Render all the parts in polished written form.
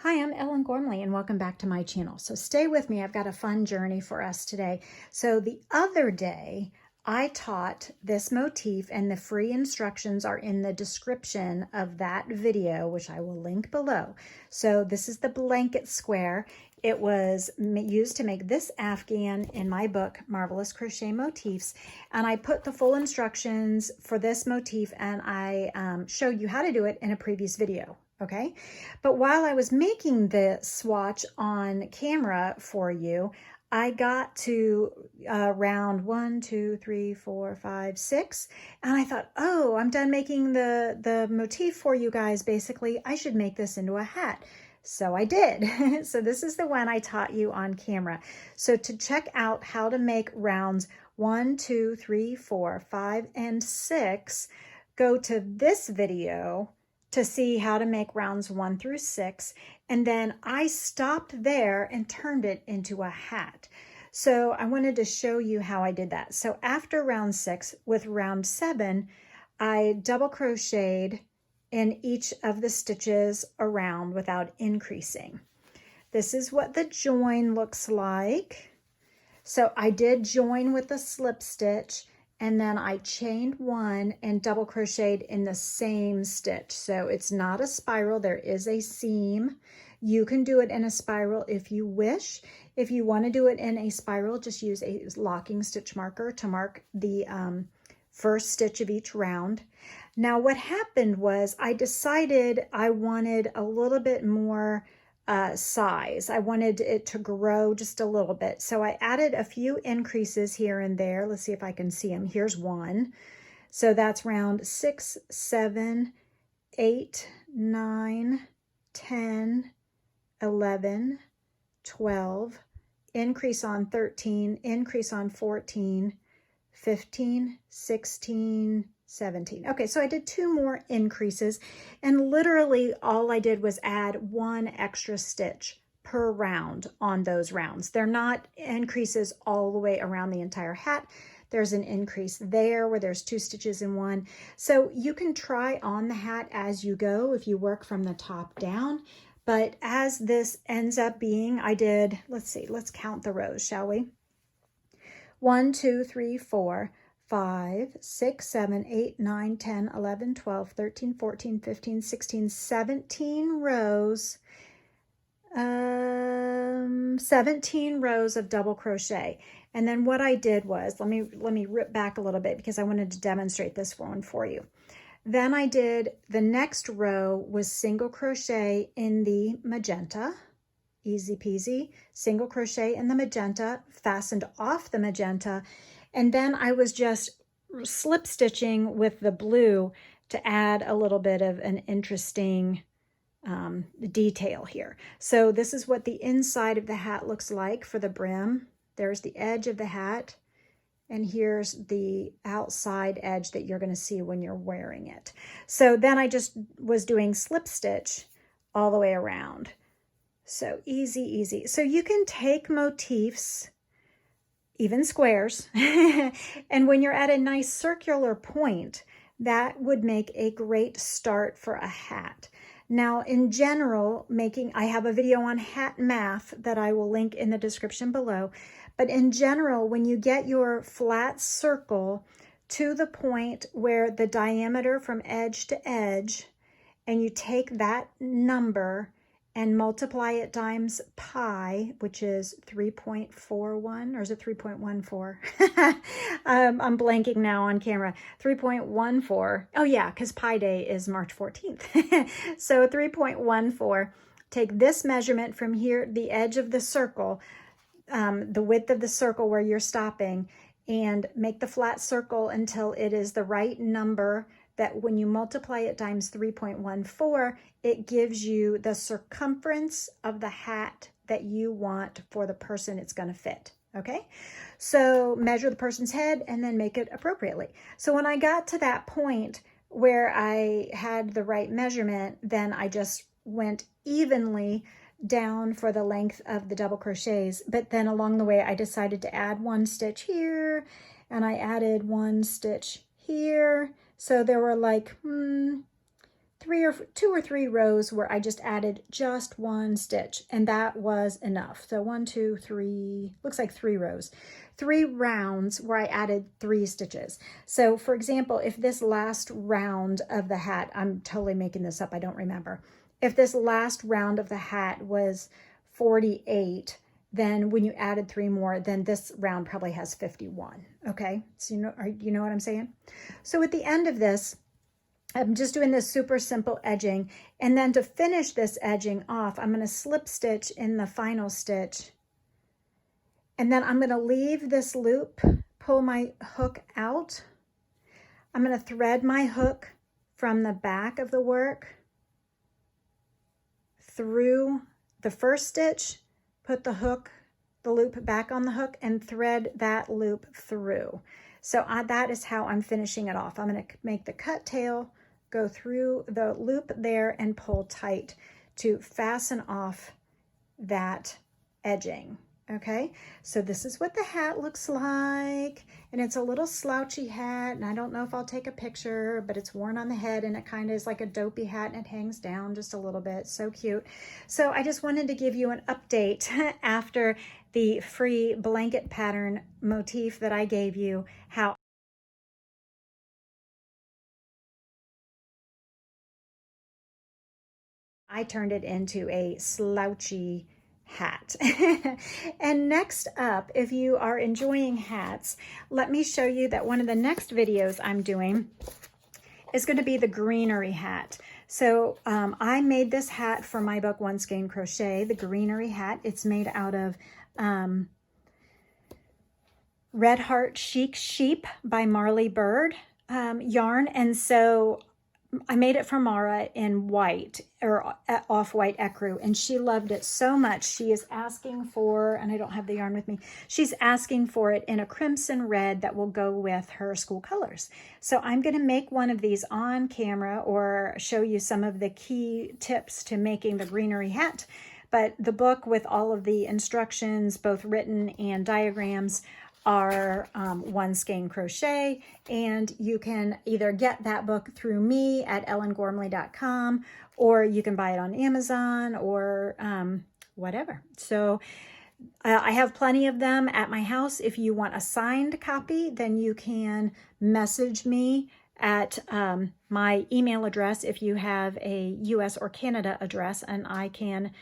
Hi, I'm Ellen Gormley and welcome back to my channel. So stay with me, I've got a fun journey for us today. So the other day, I taught this motif and the free instructions are in the description of that video, which I will link below. So this is the blanket square. It was used to make this Afghan in my book, Marvelous Crochet Motifs. And I put the full instructions for this motif and I showed you how to do it in a previous video. Okay, but while I was making the swatch on camera for you, I got to round 1, 2, 3, 4, 5, 6, and I thought, oh, I'm done making the motif for you guys. Basically, I should make this into a hat. So I did. So this is the one I taught you on camera. So to check out how to make rounds 1, 2, 3, 4, 5, and 6, go to this video to see how to make rounds 1 through 6. And then I stopped there and turned it into a hat. So I wanted to show you how I did that. So after round 6, with round 7, I double crocheted in each of the stitches around without increasing. This is what the join looks like. So I did join with a slip stitch, and then I chained 1 and double crocheted in the same stitch. So it's not a spiral, there is a seam. You can do it in a spiral if you wish. If you want to do it in a spiral, just use a locking stitch marker to mark the first stitch of each round. Now what happened was I decided I wanted a little bit more size. I wanted it to grow just a little bit. So I added a few increases here and there. Let's see if I can see them. Here's one. So that's round 6, 7, 8, 9, 10, 11, 12, increase on 13, increase on 14, 15, 16, 17. Okay, so I did 2 more increases, and literally all I did was add 1 extra stitch per round on those rounds. They're not increases all the way around the entire hat. There's an increase there where there's 2 stitches in one. So you can try on the hat as you go if you work from the top down. But as this ends up being, I did, let's see, let's count the rows, shall we? 1, 2, 3, 4, 5, 6, 7, 8, 9, 10, 11, 12, 13, 14, 15, 16, 17 rows. 17 rows of double crochet. And then what I did was, let me rip back a little bit because I wanted to demonstrate this one for you. Then I did, the next row was single crochet in the magenta. Easy peasy, single crochet in the magenta, fastened off the magenta, and then I was just slip stitching with the blue to add a little bit of an interesting detail here. So this is what the inside of the hat looks like for the brim. There's the edge of the hat, and here's the outside edge that you're going to see when you're wearing it. So then I just was doing slip stitch all the way around. So easy, easy. So you can take motifs, even squares, and when you're at a nice circular point, that would make a great start for a hat. Now, in general, I have a video on hat math that I will link in the description below, but in general, when you get your flat circle to the point where the diameter from edge to edge, and you take that number and multiply it times pi, which is 3.41, or is it 3.14? I'm blanking now on camera. 3.14. Oh yeah, because Pi Day is March 14th. So 3.14. Take this measurement from here, the edge of the circle, the width of the circle where you're stopping, and make the flat circle until it is the right number, that when you multiply it times 3.14, it gives you the circumference of the hat that you want for the person it's going to fit. Okay, so measure the person's head and then make it appropriately. So when I got to that point where I had the right measurement, then I just went evenly down for the length of the double crochets. But then along the way, I decided to add 1 stitch here, and I added 1 stitch here. So there were like two or three rows where I just added just one stitch, and that was enough. So 1, 2, 3, looks like 3 rows, 3 rounds where I added 3 stitches. So for example, if this last round of the hat, I'm totally making this up, I don't remember. If this last round of the hat was 48, then when you added 3 more, then this round probably has 51. Okay, so you know what I'm saying? So at the end of this, I'm just doing this super simple edging, and then to finish this edging off, I'm going to slip stitch in the final stitch, and then I'm going to leave this loop, pull my hook out. I'm going to thread my hook from the back of the work through the first stitch, put the loop back on the hook, and thread that loop through. So that is how I'm finishing it off. I'm going to make the cut tail, go through the loop there, and pull tight to fasten off that edging. Okay, so this is what the hat looks like, and it's a little slouchy hat, and I don't know if I'll take a picture, but it's worn on the head, and it kind of is like a dopey hat, and it hangs down just a little bit. So cute. So I just wanted to give you an update after the free blanket pattern motif that I gave you, how I turned it into a slouchy hat. And next up, if you are enjoying hats, let me show you that one of the next videos I'm doing is going to be the greenery hat. So I made this hat for my book, One Skein Crochet, the greenery hat. It's made out of Red Heart Chic Sheep by Marley Bird yarn. And so I made it for Mara in white, or off-white ecru, and she loved it so much. She is asking for, and I don't have the yarn with me, she's asking for it in a crimson red that will go with her school colors. So I'm going to make one of these on camera, or show you some of the key tips to making the greenery hat. But the book with all of the instructions, both written and diagrams, are One Skein Crochet, and you can either get that book through me at ellengormley.com, or you can buy it on Amazon, or whatever. So I have plenty of them at my house. If you want a signed copy, then you can message me at my email address if you have a US or Canada address, and I can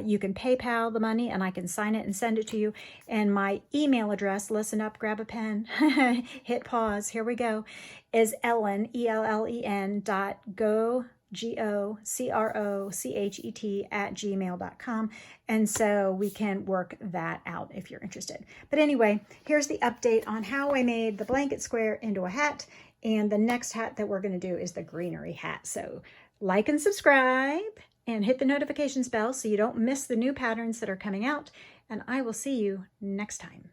you can PayPal the money, and I can sign it and send it to you. And my email address, listen up, grab a pen, hit pause, here we go, is Ellen, ELLEN GOCROCHET @gmail.com. And so we can work that out if you're interested. But anyway, here's the update on how I made the blanket square into a hat. And the next hat that we're going to do is the greenery hat. So like and subscribe, and hit the notifications bell so you don't miss the new patterns that are coming out. And I will see you next time.